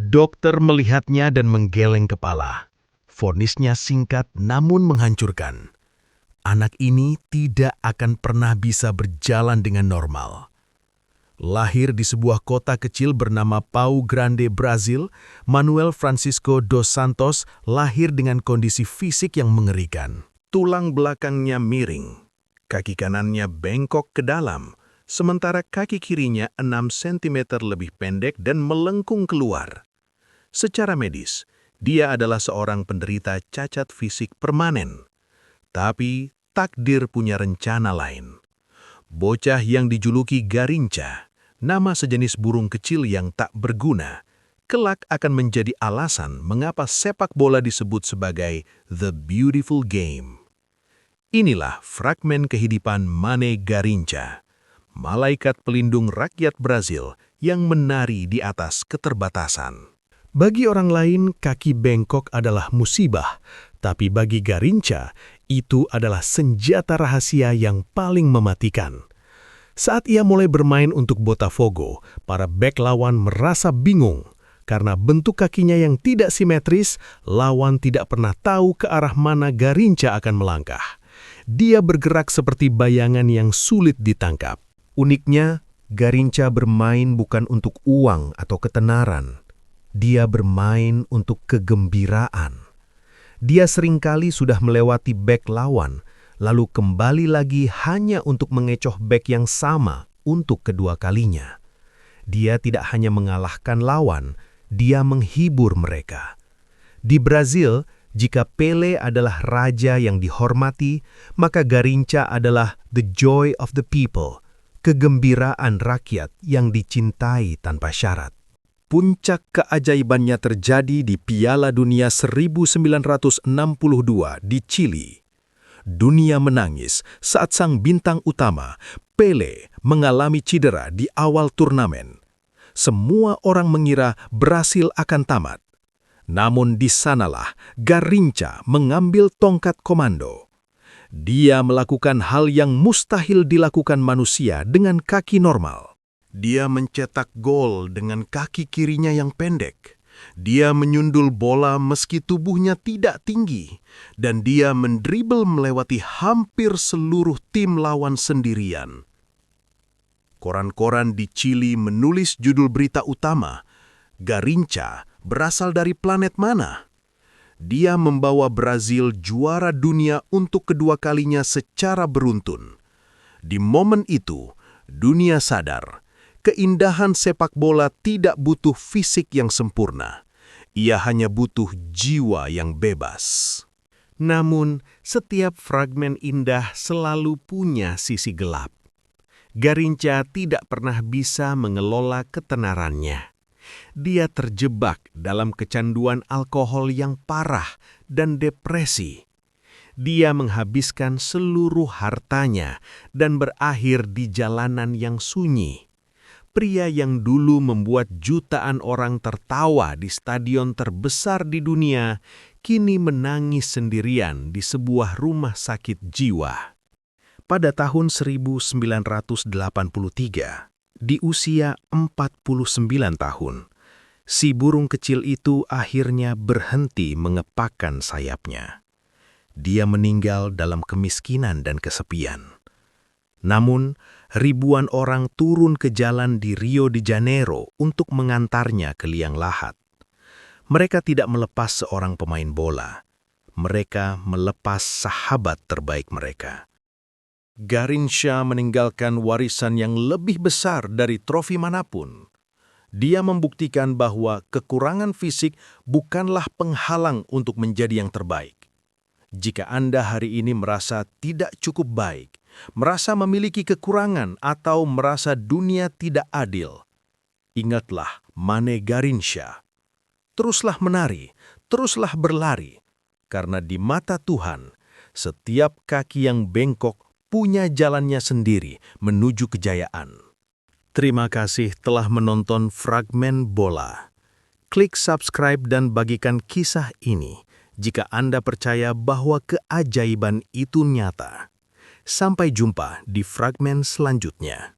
Dokter melihatnya dan menggeleng kepala. Vonisnya singkat namun menghancurkan. Anak ini tidak akan pernah bisa berjalan dengan normal. Lahir di sebuah kota kecil bernama Pau Grande, Brazil, Manuel Francisco dos Santos lahir dengan kondisi fisik yang mengerikan. Tulang belakangnya miring, kaki kanannya bengkok ke dalam, sementara kaki kirinya 6 cm lebih pendek dan melengkung keluar. Secara medis, dia adalah seorang penderita cacat fisik permanen. Tapi takdir punya rencana lain. Bocah yang dijuluki Garincha, nama sejenis burung kecil yang tak berguna, kelak akan menjadi alasan mengapa sepak bola disebut sebagai The Beautiful Game. Inilah fragmen kehidupan Mané Garincha, malaikat pelindung rakyat Brazil yang menari di atas keterbatasan. Bagi orang lain, kaki bengkok adalah musibah, tapi bagi Garincha, itu adalah senjata rahasia yang paling mematikan. Saat ia mulai bermain untuk Botafogo, para bek lawan merasa bingung. Karena bentuk kakinya yang tidak simetris, lawan tidak pernah tahu ke arah mana Garincha akan melangkah. Dia bergerak seperti bayangan yang sulit ditangkap. Uniknya, Garincha bermain bukan untuk uang atau ketenaran. Dia bermain untuk kegembiraan. Dia seringkali sudah melewati bek lawan, lalu kembali lagi hanya untuk mengecoh bek yang sama untuk kedua kalinya. Dia tidak hanya mengalahkan lawan, dia menghibur mereka. Di Brazil, jika Pelé adalah raja yang dihormati, maka Garincha adalah the joy of the people, kegembiraan rakyat yang dicintai tanpa syarat. Puncak keajaibannya terjadi di Piala Dunia 1962 di Chili. Dunia menangis saat sang bintang utama, Pelé, mengalami cedera di awal turnamen. Semua orang mengira Brasil akan tamat. Namun di sanalah Garincha mengambil tongkat komando. Dia melakukan hal yang mustahil dilakukan manusia dengan kaki normal. Dia mencetak gol dengan kaki kirinya yang pendek. Dia menyundul bola meski tubuhnya tidak tinggi. Dan dia mendribel melewati hampir seluruh tim lawan sendirian. Koran-koran di Chili menulis judul berita utama, Garincha berasal dari planet mana? Dia membawa Brazil juara dunia untuk kedua kalinya secara beruntun. Di momen itu, dunia sadar, keindahan sepak bola tidak butuh fisik yang sempurna. Ia hanya butuh jiwa yang bebas. Namun, setiap fragmen indah selalu punya sisi gelap. Garincha tidak pernah bisa mengelola ketenarannya. Dia terjebak dalam kecanduan alkohol yang parah dan depresi. Dia menghabiskan seluruh hartanya dan berakhir di jalanan yang sunyi. Pria yang dulu membuat jutaan orang tertawa di stadion terbesar di dunia, kini menangis sendirian di sebuah rumah sakit jiwa. Pada tahun 1983, di usia 49 tahun, si burung kecil itu akhirnya berhenti mengepakkan sayapnya. Dia meninggal dalam kemiskinan dan kesepian. Namun, ribuan orang turun ke jalan di Rio de Janeiro untuk mengantarnya ke liang lahat. Mereka tidak melepas seorang pemain bola. Mereka melepas sahabat terbaik mereka. Garincha meninggalkan warisan yang lebih besar dari trofi manapun. Dia membuktikan bahwa kekurangan fisik bukanlah penghalang untuk menjadi yang terbaik. Jika Anda hari ini merasa tidak cukup baik, merasa memiliki kekurangan atau merasa dunia tidak adil, ingatlah Mané Garincha. Teruslah menari, teruslah berlari, karena di mata Tuhan, setiap kaki yang bengkok punya jalannya sendiri menuju kejayaan. Terima kasih telah menonton Fragmen Bola. Klik subscribe dan bagikan kisah ini jika Anda percaya bahwa keajaiban itu nyata. Sampai jumpa di fragmen selanjutnya.